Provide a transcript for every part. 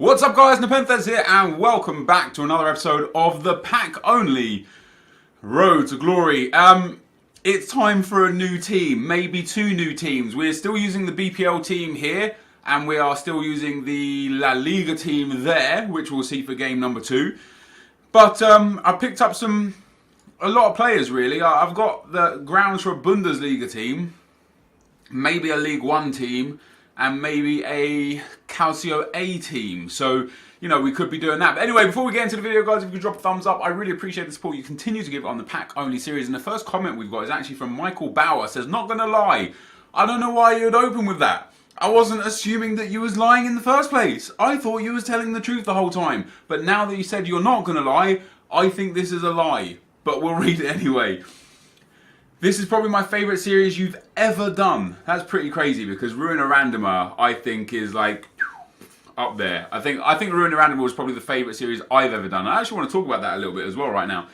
What's up guys, NepentheZ here and welcome back to another episode of the pack-only Road to Glory. It's time for a new team, maybe two new teams. We're still using the BPL team here and we are still using the La Liga team there, which we'll see for game number 2. But I picked up a lot of players really. I've got the grounds for a Bundesliga team, maybe a League One team, and maybe a Calcio A team. So, you know, we could be doing that. But anyway, before we get into the video, guys, if you could drop a thumbs up, I really appreciate the support you continue to give on the pack-only series. And the first comment we've got is actually from Michael Bauer. Says, not going to lie, I don't know why you'd open with that. I wasn't assuming that you was lying in the first place. I thought you was telling the truth the whole time. But now that you said you're not going to lie, I think this is a lie. But we'll read it anyway. This is probably my favourite series you've ever done. That's pretty crazy because Ruiner Randomer, I think, is like up there. I think Ruiner Randomer was probably the favourite series I've ever done. I actually want to talk about that a little bit as well right now.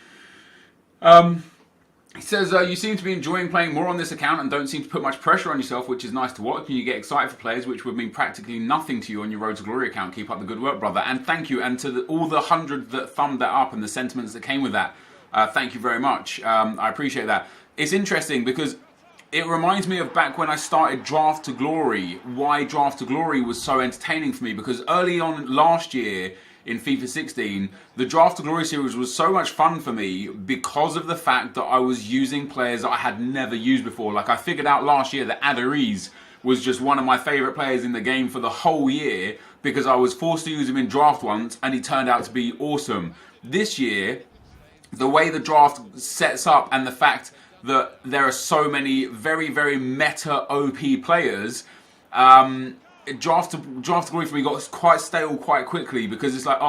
He says, you seem to be enjoying playing more on this account and don't seem to put much pressure on yourself, which is nice to watch. And you get excited for players, which would mean practically nothing to you on your Road to Glory account. Keep up the good work, brother. And thank you. And to all the 100 that thumbed that up and the sentiments that came with that, thank you very much. I appreciate that. It's interesting because it reminds me of back when I started Draft to Glory, why Draft to Glory was so entertaining for me, because early on last year in FIFA 16, the Draft to Glory series was so much fun for me because of the fact that I was using players that I had never used before. Like I figured out last year that Enquiries was just one of my favourite players in the game for the whole year because I was forced to use him in draft once and he turned out to be awesome. This year, the way the draft sets up and the fact that there are so many very, very meta OP players, draft to Glory for me got quite stale quite quickly because it's like,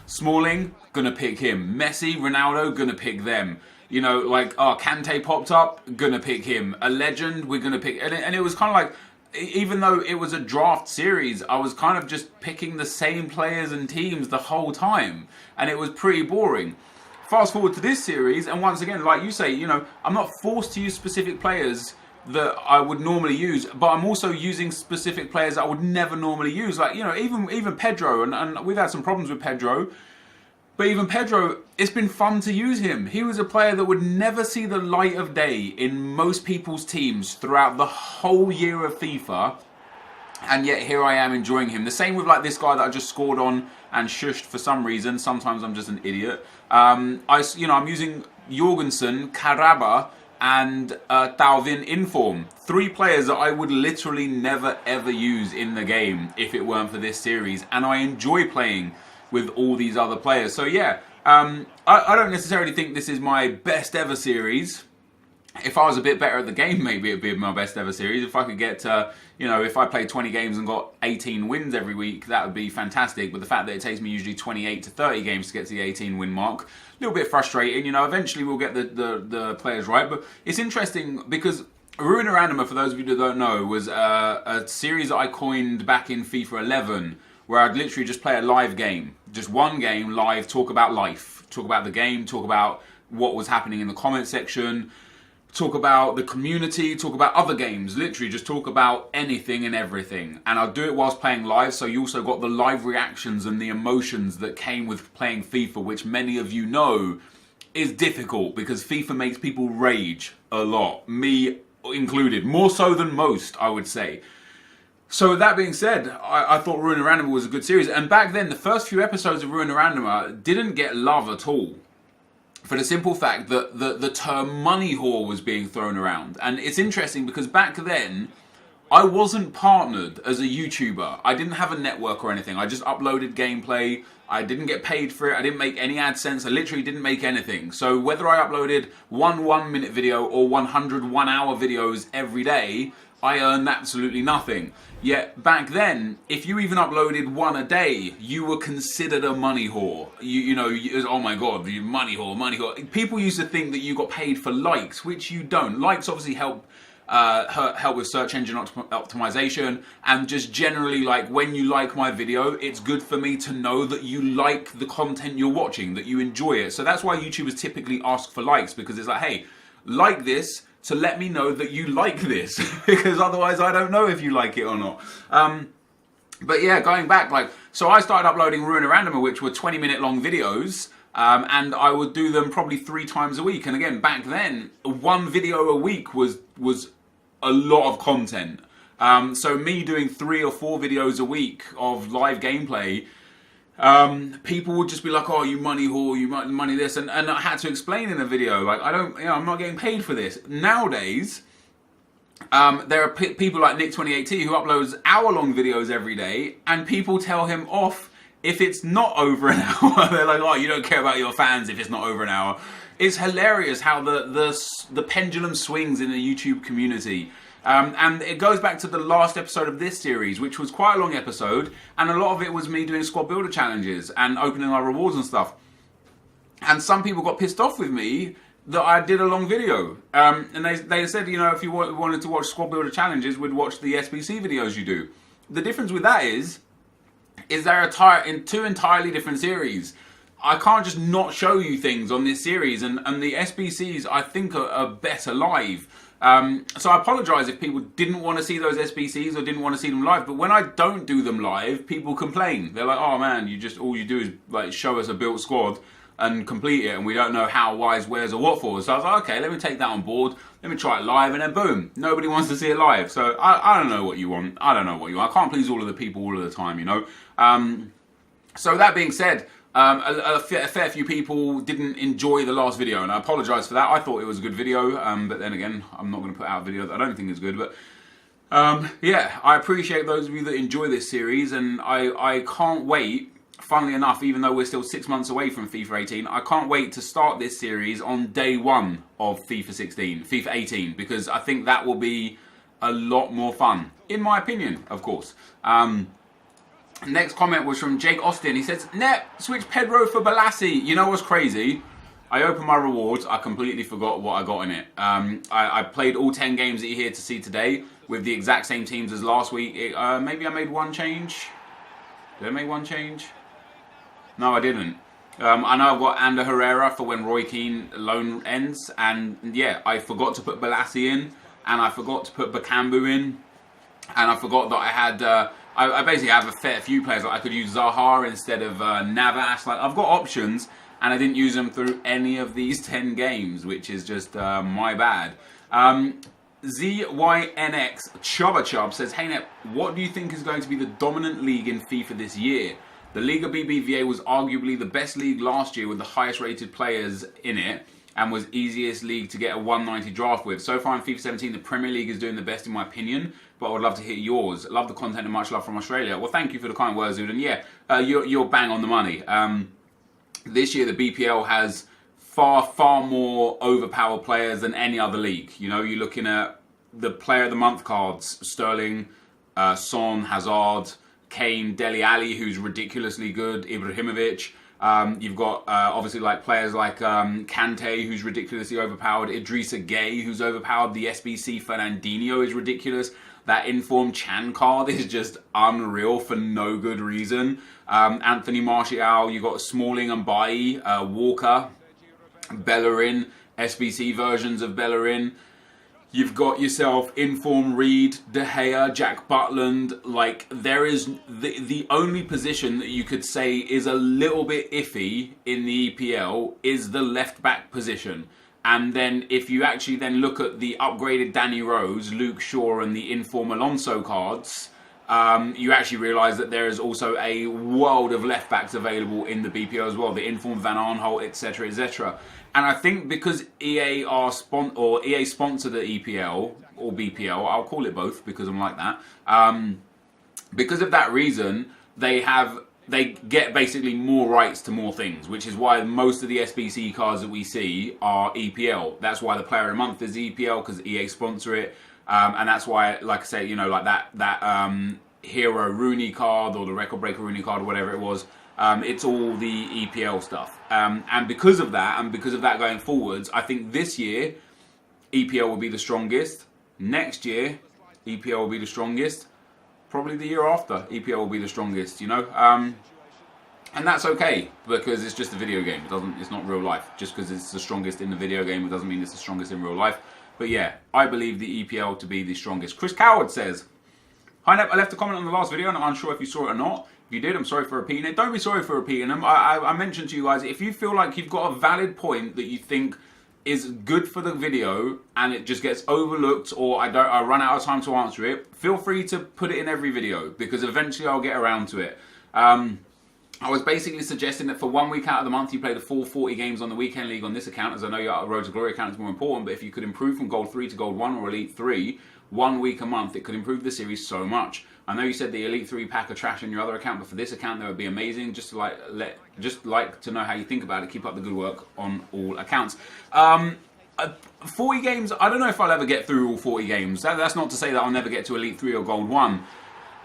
Smalling, gonna pick him. Messi, Ronaldo, gonna pick them. You know, like, Kante popped up, gonna pick him. A legend, we're gonna pick. And it was kind of like, even though it was a draft series, I was kind of just picking the same players and teams the whole time. And it was pretty boring. Fast forward to this series, and once again, like you say, you know, I'm not forced to use specific players that I would normally use, but I'm also using specific players that I would never normally use. Like, you know, even Pedro, and we've had some problems with Pedro, but even Pedro, it's been fun to use him. He was a player that would never see the light of day in most people's teams throughout the whole year of FIFA, and yet here I am enjoying him. The same with like this guy that I just scored on and shushed for some reason. Sometimes I'm just an idiot. I'm using Jorgensen, Karaba, and Thauvin Inform. 3 players that I would literally never ever use in the game if it weren't for this series. And I enjoy playing with all these other players. So yeah, I don't necessarily think this is my best ever series. If I was a bit better at the game, maybe it'd be my best ever series. If I could get, if I played 20 games and got 18 wins every week, that would be fantastic. But the fact that it takes me usually 28 to 30 games to get to the 18 win mark, a little bit frustrating. You know, eventually we'll get the players right. But it's interesting because Ruiner Randomer, for those of you that don't know, was a series that I coined back in FIFA 11, where I'd literally just play a live game. Just one game live, talk about life. Talk about the game, talk about what was happening in the comment section, talk about the community, talk about other games, literally just talk about anything and everything. And I'll do it whilst playing live, so you also got the live reactions and the emotions that came with playing FIFA, which many of you know is difficult because FIFA makes people rage a lot, me included, more so than most, I would say. So with that being said, I thought Ruiner Randomer was a good series, and back then the first few episodes of Ruiner Randomer didn't get love at all. For the simple fact that the term money whore was being thrown around. And it's interesting because back then, I wasn't partnered as a YouTuber. I didn't have a network or anything. I just uploaded gameplay. I didn't get paid for it. I didn't make any AdSense. I literally didn't make anything. So whether I uploaded one 1-minute video or 100 1-hour videos every day, I earned absolutely nothing. Yet back then, if you even uploaded one a day, you were considered a money whore. Oh my god, you money whore, money whore. People used to think that you got paid for likes, which you don't. Likes obviously help with search engine optimization, and just generally, like, when you like my video, it's good for me to know that you like the content you're watching, that you enjoy it. So that's why YouTubers typically ask for likes, because it's like, hey, like this to let me know that you like this, because otherwise I don't know if you like it or not. But yeah, going back, like, So I started uploading Ruin Randomer, which were 20-minute long videos, and I would do them probably 3 times a week. And again, back then, 1 video a week was a lot of content. So me doing 3 or 4 videos a week of live gameplay, people would just be like, "Oh, you money whore, you money this," and I had to explain in a video, like, I'm not getting paid for this. Nowadays, there are people like Nick28T who uploads hour-long videos every day, and people tell him off if it's not over an hour. They're like, "Oh, you don't care about your fans if it's not over an hour." It's hilarious how the pendulum swings in the YouTube community. And it goes back to the last episode of this series, which was quite a long episode, and a lot of it was me doing squad builder challenges and opening my rewards and stuff. And some people got pissed off with me that I did a long video. And they said, if you wanted to watch squad builder challenges, we'd watch the SBC videos you do. The difference with that is they're in 2 entirely different series. I can't just not show you things on this series, and the SBCs I think are better live. So I apologise if people didn't want to see those SBCs or didn't want to see them live, but when I don't do them live, people complain. They're like, "Oh man, all you do is like show us a built squad and complete it, and we don't know how, whys, wheres, or what for." So I was like, okay, let me take that on board, let me try it live, and then boom, nobody wants to see it live. So I don't know what you want. I don't know what you want. I can't please all of the people all of the time, So that being said, a fair few people didn't enjoy the last video, and I apologise for that. I thought it was a good video, but then again, I'm not going to put out a video that I don't think is good. But yeah, I appreciate those of you that enjoy this series, and I can't wait. Funnily enough, even though we're still 6 months away from FIFA 18, I can't wait to start this series on day 1 of FIFA 18, because I think that will be a lot more fun, in my opinion, of course. Next comment was from Jake Austin. He says, "Nep, switch Pedro for Balassi." You know what's crazy? I opened my rewards. I completely forgot what I got in it. I played all 10 games that you're here to see today with the exact same teams as last week. Maybe I made 1 change. Did I make 1 change? No, I didn't. I know I've got Ander Herrera for when Roy Keane loan ends. And yeah, I forgot to put Balassi in. And I forgot to put Bakambu in. And I forgot that I had... I basically have a fair few players. Like I could use Zaha instead of Navas. Like I've got options, and I didn't use them through any of these 10 games, which is just my bad. ZYNX Chubba Chub says, "Hey Nep, what do you think is going to be the dominant league in FIFA this year? The Liga BBVA was arguably the best league last year with the highest rated players in it, and was easiest league to get a 190 draft with. So far in FIFA 17, the Premier League is doing the best in my opinion, but I would love to hear yours. Love the content and much love from Australia." Well, thank you for the kind words, Ud. And yeah, you're bang on the money. This year, the BPL has far more overpowered players than any other league. You're looking at the Player of the Month cards: Sterling, Son, Hazard, Kane, Dele Alli, who's ridiculously good, Ibrahimovic. You've got obviously like players like Kante, who's ridiculously overpowered, Idrissa Gueye, who's overpowered, the SBC Fernandinho is ridiculous, that informed Chan card is just unreal for no good reason, Anthony Martial, you've got Smalling and Bailly, Walker, Bellerin, SBC versions of Bellerin. You've got yourself Inform Reed, De Gea, Jack Butland. Like, there is the only position that you could say is a little bit iffy in the EPL is the left back position. And then if you actually then look at the upgraded Danny Rose, Luke Shaw and the Inform Alonso cards, you actually realise that there is also a world of left backs available in the BPL as well. The Inform Van Arnholt, etc., etc. And I think because EA sponsor the EPL or BPL, I'll call it both because I'm like that. Because of that reason, they get basically more rights to more things, which is why most of the SBC cards that we see are EPL. That's why the Player of the Month is EPL, because EA sponsor it, and that's why, like I say, like that Hero Rooney card or the Record Breaker Rooney card or whatever it was. It's all the EPL stuff, and because of that going forwards, I think this year EPL will be the strongest. Next year, EPL will be the strongest. Probably the year after, EPL will be the strongest. And that's okay because it's just a video game. It's not real life. Just because it's the strongest in the video game, it doesn't mean it's the strongest in real life. But yeah, I believe the EPL to be the strongest. Chris Coward says, Hi Nep, I left a comment on the last video and I'm unsure if you saw it or not. If you did, I'm sorry for repeating it. Don't be sorry for repeating them. I mentioned to you guys, if you feel like you've got a valid point that you think is good for the video and it just gets overlooked, or I run out of time to answer it, feel free to put it in every video, because eventually I'll get around to it. I was basically suggesting that for 1 week out of the month you play the full 40 games on the weekend league on this account, as I know your Road to Glory account is more important, but if you could improve from Gold 3 to Gold 1 or Elite 3, 1 week a month, it could improve the series so much. I know you said the Elite 3 pack are trash in your other account, but for this account that would be amazing. Just like to know how you think about it. Keep up the good work on all accounts. 40 games, I don't know if I'll ever get through all 40 games. That's not to say that I'll never get to Elite 3 or Gold 1.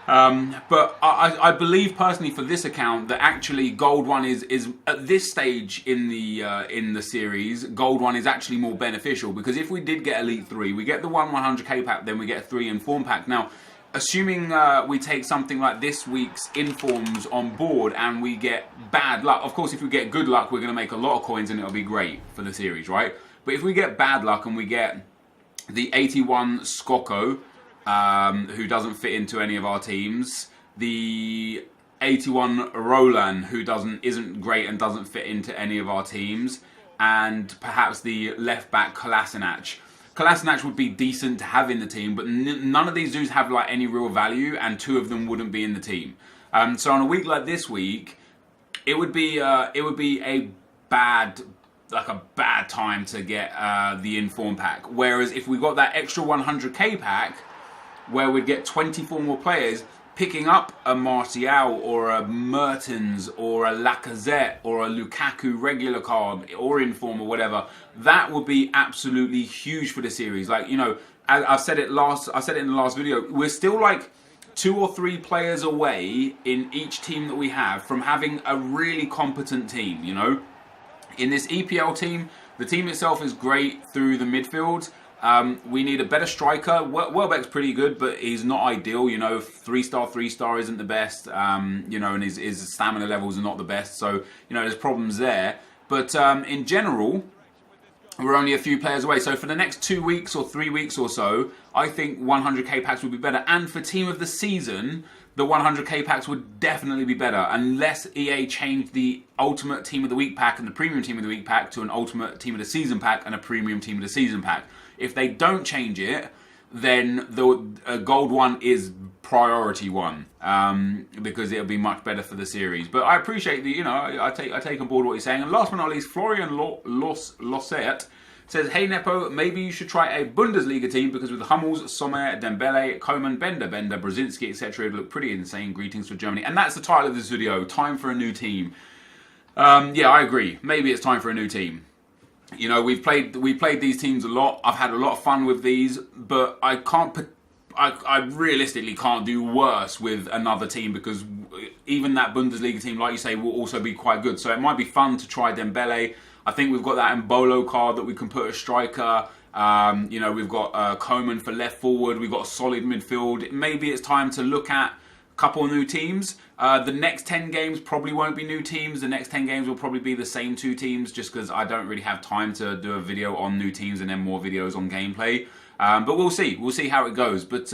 But I believe personally for this account that actually Gold 1 is at this stage in the series, Gold 1 is actually more beneficial, because if we did get Elite 3, we get the 100k pack, then we get a 3 Inform pack. Now, assuming we take something like this week's Informs on board and we get bad luck, of course if we get good luck we're going to make a lot of coins and it'll be great for the series, right? But if we get bad luck and we get the 81 Skoko, who doesn't fit into any of our teams, the 81 Roland, who isn't great and doesn't fit into any of our teams, and perhaps the left back Kolasinac. Kolasinac would be decent to have in the team, but none of these dudes have like any real value, and 2 of them wouldn't be in the team. So on a week like this week, it would be a bad time to get the Inform pack. Whereas if we got that extra 100k pack, where we'd get 24 more players, picking up a Martial or a Mertens or a Lacazette or a Lukaku regular card or Inform or whatever, that would be absolutely huge for the series. Like, you know, I said it in the last video, we're still like 2 or 3 players away in each team that we have from having a really competent team, you know. In this EPL team, the team itself is great through the midfield. We need a better striker. Welbeck's pretty good, but he's not ideal. You know, 3-star isn't the best. You know, and his stamina levels are not the best. So, you know, there's problems there. But in general, we're only a few players away. So for the next 2 weeks or 3 weeks or so, I think 100k packs would be better. And for team of the season, the 100k packs would definitely be better, unless EA changed the ultimate team of the week pack and the premium team of the week pack to an ultimate team of the season pack and a premium team of the season pack. If they don't change it, then the Gold 1 is priority 1, because it'll be much better for the series. But I appreciate the, you know, I take on board what you're saying. And last but not least, Florian Losset says, hey Nepo, maybe you should try a Bundesliga team, because with Hummels, Sommer, Dembele, Koeman, Bender, Brzezinski, etc. it would look pretty insane. Greetings for Germany. And that's the title of this video, time for a new team. Yeah, I agree. Maybe it's time for a new team. You know, we played these teams a lot. I've had a lot of fun with these, but I realistically can't do worse with another team, because even that Bundesliga team, like you say, will also be quite good. So it might be fun to try Dembele. I think we've got that Mbolo card that we can put a striker. You know, we've got Koeman for left forward. We've got a solid midfield. Maybe it's time to look at a couple of new teams. The next 10 games probably won't be new teams. The next 10 games will probably be the same 2 teams, just because I don't really have time to do a video on new teams and then more videos on gameplay. But we'll see. We'll see how it goes. But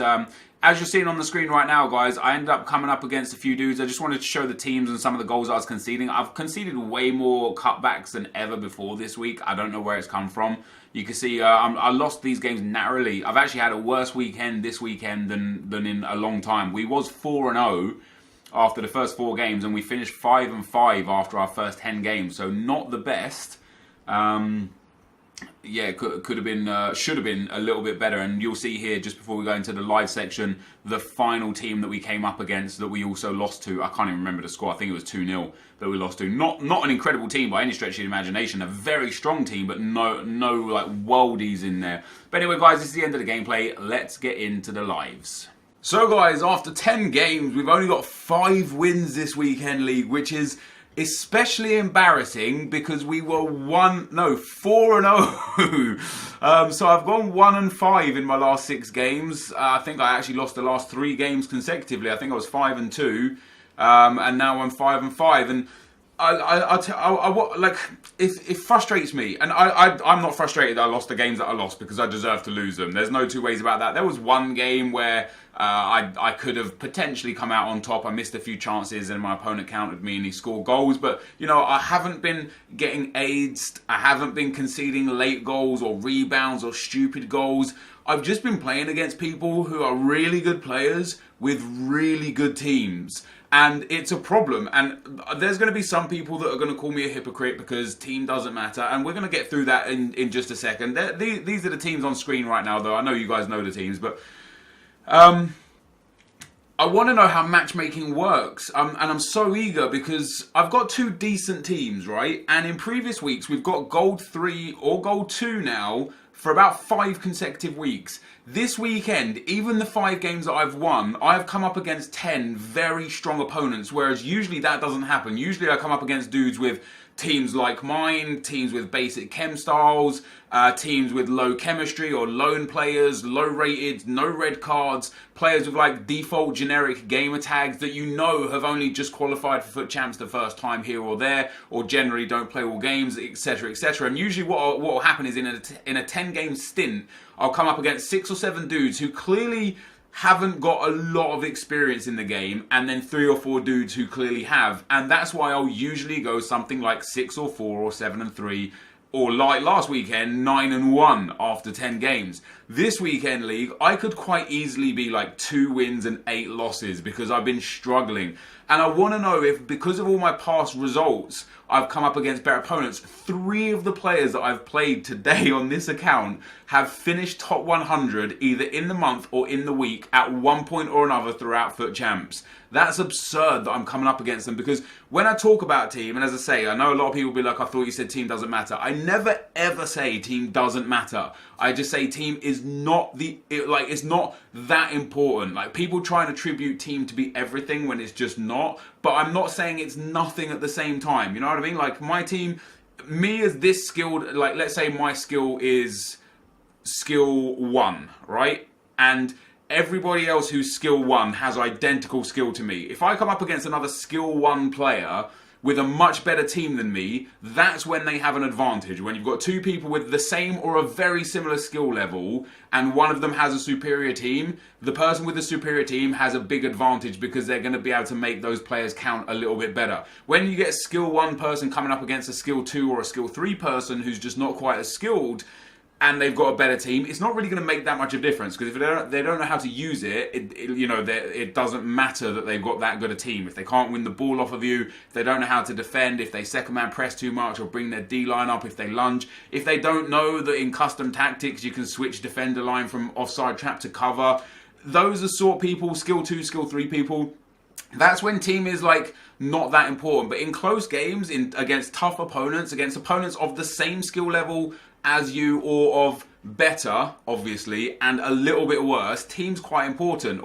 as you're seeing on the screen right now, guys, I ended up coming up against a few dudes. I just wanted to show the teams and some of the goals I was conceding. I've conceded way more cutbacks than ever before this week. I don't know where it's come from. You can see I lost these games narrowly. I've actually had a worse weekend this weekend than in a long time. We was 4-0 after the first 4 games, and we finished 5-5 after our first 10 games. So not the best. Yeah, could have been, should have been a little bit better. And you'll see here, just before we go into the live section, the final team that we came up against that we also lost to. I can't even remember the score. I think it was 2-0 that we lost to. Not an incredible team by any stretch of the imagination. A very strong team, but no like worldies in there. But anyway, guys, this is the end of the gameplay. Let's get into the lives. So, guys, after 10 games, we've only got 5 wins this weekend league, which is especially embarrassing because we were 4-0. So I've gone 1-5 in my last 6 games. I think I actually lost the last 3 games consecutively. I think I was 5-2, and now I'm 5-5. And like it frustrates me, and I'm not frustrated that I lost the games that I lost because I deserve to lose them. There's no two ways about that. There was one game where I could have potentially come out on top. I missed a few chances, and my opponent countered me, and he scored goals. But you know, I haven't been getting aids. I haven't been conceding late goals or rebounds or stupid goals. I've just been playing against people who are really good players with really good teams. And it's a problem. And there's going to be some people that are going to call me a hypocrite because team doesn't matter. And we're going to get through that in just a second. These are the teams on screen right now, though. I know you guys know the teams. But I want to know how matchmaking works. And I'm so eager because I've got two decent teams, right? And in previous weeks, we've got gold 3 or gold 2 now for about 5 consecutive weeks. This weekend, even the 5 games that I've won, I've come up against 10 very strong opponents, whereas usually that doesn't happen. Usually I come up against dudes with teams like mine, teams with basic chem styles, teams with low chemistry or lone players, low rated, no red cards, players with like default generic gamer tags that you know have only just qualified for FUT Champs the first time here or there, or generally don't play all games, etc, etc. And usually what will happen is in a 10 game stint, I'll come up against 6 or 7 dudes who clearly haven't got a lot of experience in the game, and then 3 or 4 dudes who clearly have. And that's why I'll usually go something like 6 or 4 or 7 and 3, or like last weekend, 9 and 1 after 10 games. This weekend league, I could quite easily be like 2 wins and 8 losses because I've been struggling. And I want to know if, because of all my past results, I've come up against better opponents. 3 of the players that I've played today on this account have finished top 100 either in the month or in the week at one point or another throughout FUT Champs. That's absurd that I'm coming up against them, because when I talk about team, and as I say, I know a lot of people will be like, I thought you said team doesn't matter. I never ever say team doesn't matter. I just say team is not it's not that important. Like, people try and attribute team to be everything when it's just not. But I'm not saying it's nothing at the same time. You know what I mean? Like, my team, me as this skilled, like, let's say my skill is skill 1, right? And everybody else who's skill 1 has identical skill to me. If I come up against another skill 1 player with a much better team than me, that's when they have an advantage. When you've got 2 people with the same or a very similar skill level, and one of them has a superior team, the person with the superior team has a big advantage because they're going to be able to make those players count a little bit better. When you get a skill 1 person coming up against a skill 2 or a skill 3 person who's just not quite as skilled, and they've got a better team, it's not really going to make that much of a difference, because if they don't know how to use it doesn't matter that they've got that good a team. If they can't win the ball off of you, if they don't know how to defend, if they second man press too much or bring their D line up, if they lunge, if they don't know that in custom tactics you can switch defender line from offside trap to cover, those are sort of people, skill 2, skill 3 people. That's when team is like not that important. But in close games, against tough opponents, against opponents of the same skill level as you or of better, obviously, and a little bit worse, team's quite important.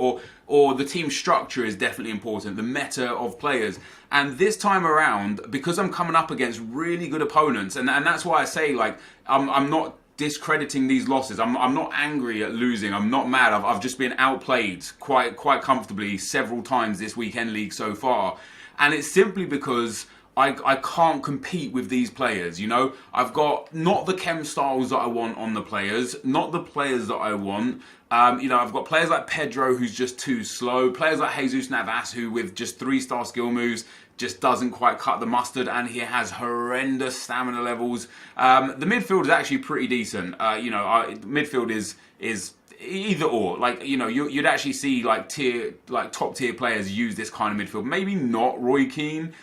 Or the team structure is definitely important, the meta of players. And this time around, because I'm coming up against really good opponents, and that's why I say, like, I'm not discrediting these losses. I'm not angry at losing. I'm not mad. I've just been outplayed quite comfortably several times this weekend league so far. And it's simply because I can't compete with these players, you know? I've got not the chem styles that I want on the players, not the players that I want. I've got players like Pedro who's just too slow, players like Jesus Navas who with just 3-star skill moves just doesn't quite cut the mustard, and he has horrendous stamina levels. The midfield is actually pretty decent. Midfield is either or. Like, you know, you'd actually see like top tier players use this kind of midfield. Maybe not Roy Keane.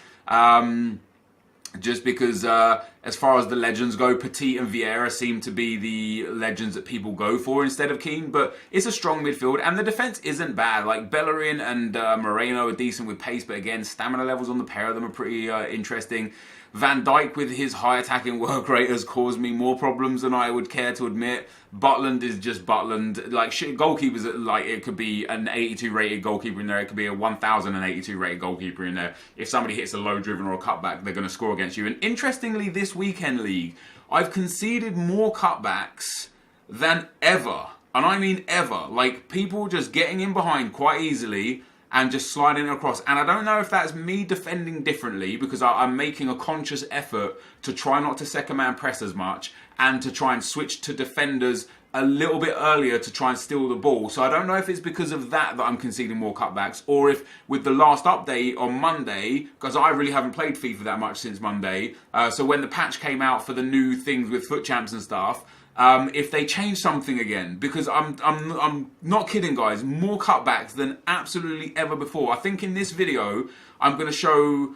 Just because as far as the legends go, Petit and Vieira seem to be the legends that people go for instead of Keane, but it's a strong midfield, and the defence isn't bad. Like, Bellerin and Moreno are decent with pace, but again, stamina levels on the pair of them are pretty interesting. Van Dijk with his high attacking work rate has caused me more problems than I would care to admit. Butland is just Butland. Like, goalkeepers, like, it could be an 82 rated goalkeeper in there. It could be a 1082 rated goalkeeper in there. If somebody hits a low driven or a cutback, they're going to score against you. And interestingly, this weekend league, I've conceded more cutbacks than ever. And I mean ever. Like, people just getting in behind quite easily and just sliding it across. And I don't know if that's me defending differently, because I'm making a conscious effort to try not to second man press as much and to try and switch to defenders a little bit earlier to try and steal the ball. So I don't know if it's because of that I'm conceding more cutbacks, or if with the last update on Monday, because I really haven't played FIFA that much since Monday, so when the patch came out for the new things with foot champs and stuff, if they change something again, because I'm not kidding, guys, more cutbacks than absolutely ever before. I think in this video I'm going to show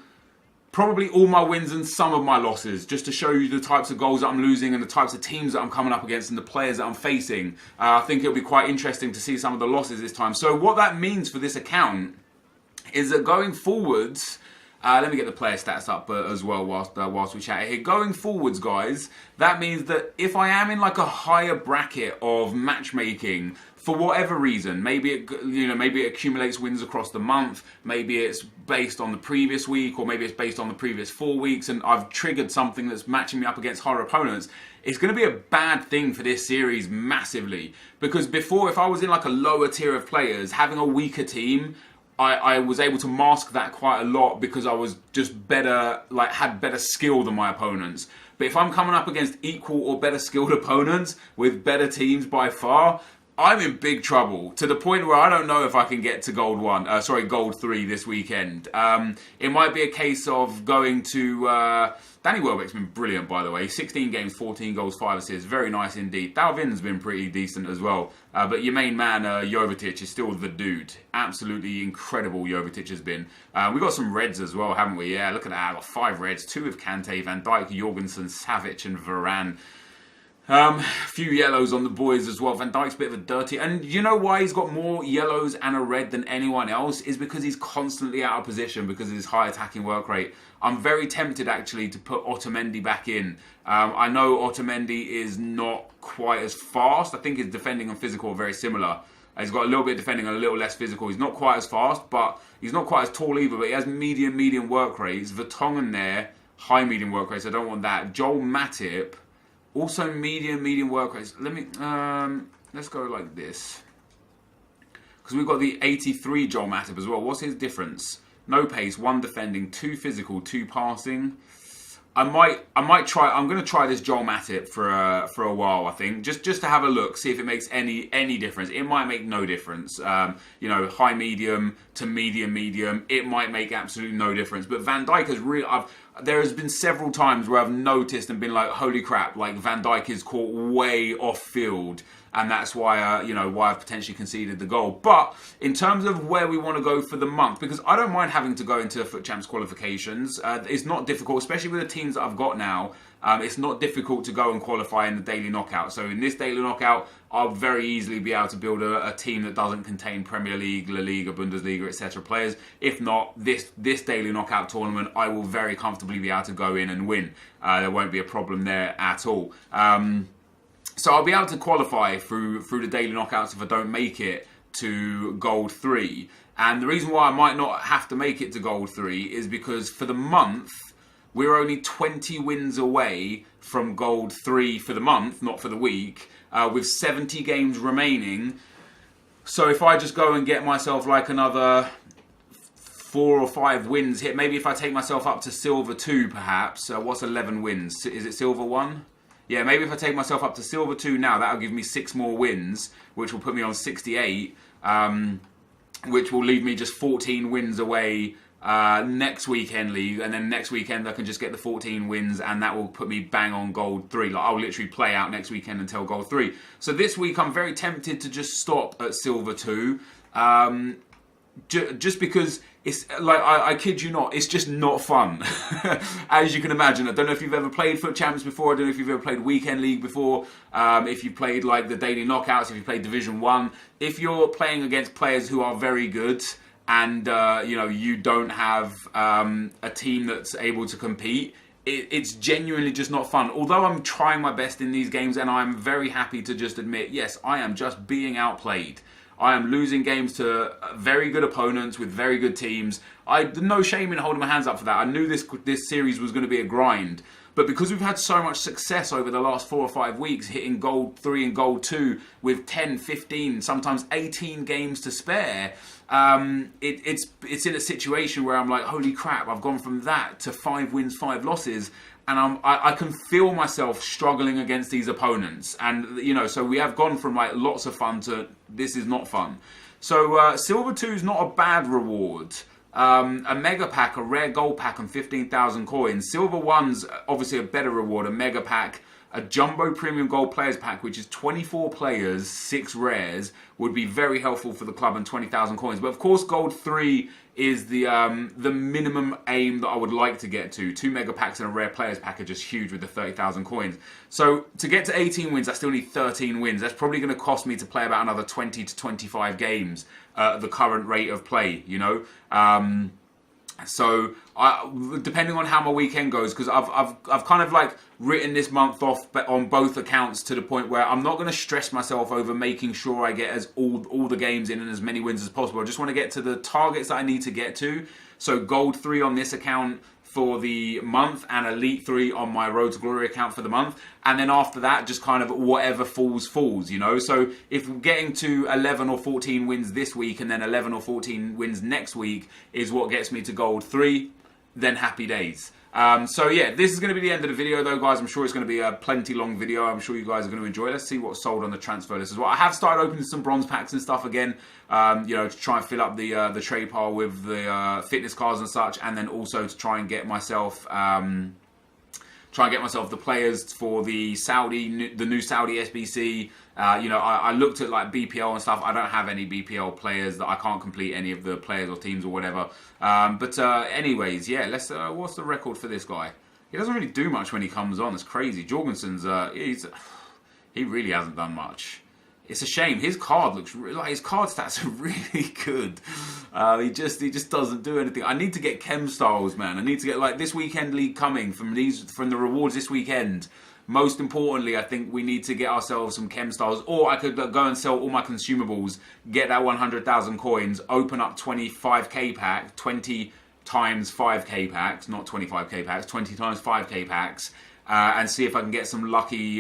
probably all my wins and some of my losses, just to show you the types of goals that I'm losing and the types of teams that I'm coming up against and the players that I'm facing. I think it'll be quite interesting to see some of the losses this time. So what that means for this account is that going forwards, let me get the player stats up as well whilst we chat here. Going forwards, guys, that means that if I am in like a higher bracket of matchmaking, for whatever reason, maybe it accumulates wins across the month, maybe it's based on the previous week, or maybe it's based on the previous 4 weeks, and I've triggered something that's matching me up against harder opponents, it's going to be a bad thing for this series massively. Because before, if I was in like a lower tier of players, having a weaker team, I was able to mask that quite a lot because I was just better, like had better skill than my opponents. But if I'm coming up against equal or better skilled opponents with better teams by far, I'm in big trouble, to the point where I don't know if I can get to gold 3 this weekend. It might be a case of going to Danny Welbeck's been brilliant, by the way. 16 games, 14 goals, 5 assists. Very nice indeed. Dalvin's been pretty decent as well. But your main man, Jovetic, is still the dude. Absolutely incredible Jovetic has been. We got some reds as well, haven't we? Yeah, look at that. I got 5 reds. 2 with Kante, Van Dijk, Jorgensen, Savic and Varane. A few yellows on the boys as well. Van Dijk's a bit of a dirty. And you know why he's got more yellows and a red than anyone else? Is because he's constantly out of position because of his high attacking work rate. I'm very tempted actually to put Otamendi back in. I know Otamendi is not quite as fast. I think his defending and physical are very similar. He's got a little bit of defending and a little less physical. He's not quite as fast, but he's not quite as tall either. But he has medium work rates. Vertonghen there, high medium work rates. I don't want that. Joel Matip, also medium work rates. Let me let's go like this, because we've got the 83 Joel Matip as well. What's his difference? No pace, 1 defending, 2 physical, 2 passing. I might try. I'm going to try this Joel Matip for a while. I think just to have a look, see if it makes any difference. It might make no difference. High medium to medium. It might make absolutely no difference. But Van Dijk has really. There has been several times where I've noticed and been like, holy crap! Like Van Dijk is caught way off field. And that's why, why I've potentially conceded the goal. But in terms of where we want to go for the month, because I don't mind having to go into Foot Champs qualifications. It's not difficult, especially with the teams that I've got now. It's not difficult to go and qualify in the daily knockout. So in this daily knockout, I'll very easily be able to build a team that doesn't contain Premier League, La Liga, Bundesliga, etc. players. If not, this daily knockout tournament, I will very comfortably be able to go in and win. There won't be a problem there at all. So I'll be able to qualify through the daily knockouts if I don't make it to gold 3. And the reason why I might not have to make it to gold 3 is because for the month, we're only 20 wins away from gold 3 for the month, not for the week, with 70 games remaining. So if I just go and get myself like another 4 or 5 wins hit, maybe if I take myself up to silver 2 perhaps, what's 11 wins? Is it silver 1? Yeah, maybe if I take myself up to silver 2 now, that'll give me 6 more wins, which will put me on 68, which will leave me just 14 wins away next weekend league, and then next weekend I can just get the 14 wins, and that will put me bang on gold 3. Like I'll literally play out next weekend until gold 3. So this week I'm very tempted to just stop at silver 2, just because it's like, I kid you not, it's just not fun. As you can imagine, I don't know if you've ever played Foot Champs before, I don't know if you've ever played Weekend League before, if you've played like the daily knockouts, if you've played Division 1, if you're playing against players who are very good, and you don't have a team that's able to compete, it's genuinely just not fun. Although I'm trying my best in these games, and I'm very happy to just admit, yes, I am just being outplayed. I am losing games to very good opponents with very good teams. no shame in holding my hands up for that. I knew this series was going to be a grind. But because we've had so much success over the last 4 or 5 weeks, hitting gold 3 and gold 2 with 10, 15, sometimes 18 games to spare, it's in a situation where I'm like, holy crap, I've gone from that to 5 wins, 5 losses. And I can feel myself struggling against these opponents. And, you know, so we have gone from like lots of fun to this is not fun. So Silver 2 is not a bad reward. A mega pack, a rare gold pack and 15,000 coins. Silver 1's obviously a better reward. A mega pack, a jumbo premium gold players pack, which is 24 players, 6 rares, would be very helpful for the club, and 20,000 coins. But of course, gold 3 is the minimum aim that I would like to get to. 2 mega packs and a rare players pack are just huge with the 30,000 coins. So to get to 18 wins, I still need 13 wins. That's probably going to cost me to play about another 20 to 25 games at the current rate of play, you know. So depending on how my weekend goes, because I've kind of like written this month off on both accounts to the point where I'm not going to stress myself over making sure I get all the games in and as many wins as possible. I just want to get to the targets that I need to get to. So gold 3 on this account for the month and elite 3 on my Road to Glory account for the month, and then after that just kind of whatever falls, you know. So if getting to 11 or 14 wins this week and then 11 or 14 wins next week is what gets me to gold 3, then happy days. So yeah, this is going to be the end of the video though, guys. I'm sure it's going to be a plenty long video. I'm sure you guys are going to enjoy it. Let's see what's sold on the transfer list as well. I have started opening some bronze packs and stuff again, you know, to try and fill up the trade pile with the fitness cards and such, and then also to try and get myself the players for the new Saudi SBC. You know, I looked at like BPL and stuff. I don't have any BPL players that I can't complete any of the players or teams or whatever. But anyways, yeah, let's. What's the record for this guy? He doesn't really do much when he comes on. It's crazy. Jorgensen's he really hasn't done much. It's a shame. His card looks like his card stats are really good. He just doesn't do anything. I need to get chem styles, man. I need to get like this weekend league coming from the rewards this weekend. Most importantly, I think we need to get ourselves some chem styles, or I could go and sell all my consumables, get that 100,000 coins, open up 25k pack, 20 times 5k packs, not 25k packs, 20 times 5k packs. And see if I can get some lucky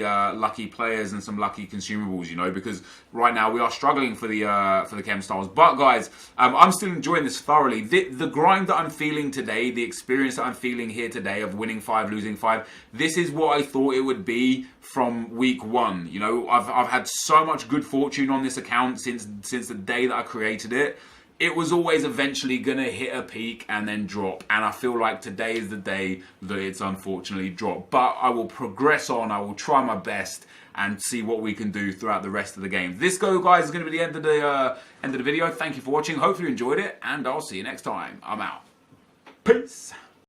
players and some lucky consumables, you know, because right now we are struggling for the chem styles. But guys, I'm still enjoying this thoroughly. The grind that I'm feeling today, the experience that I'm feeling here today of winning 5, losing 5, this is what I thought it would be from week 1. You know, I've had so much good fortune on this account since the day that I created it. It was always eventually going to hit a peak and then drop. And I feel like today is the day that it's unfortunately dropped. But I will progress on. I will try my best and see what we can do throughout the rest of the game. This guys, is going to be the end of the video. Thank you for watching. Hopefully you enjoyed it. And I'll see you next time. I'm out. Peace.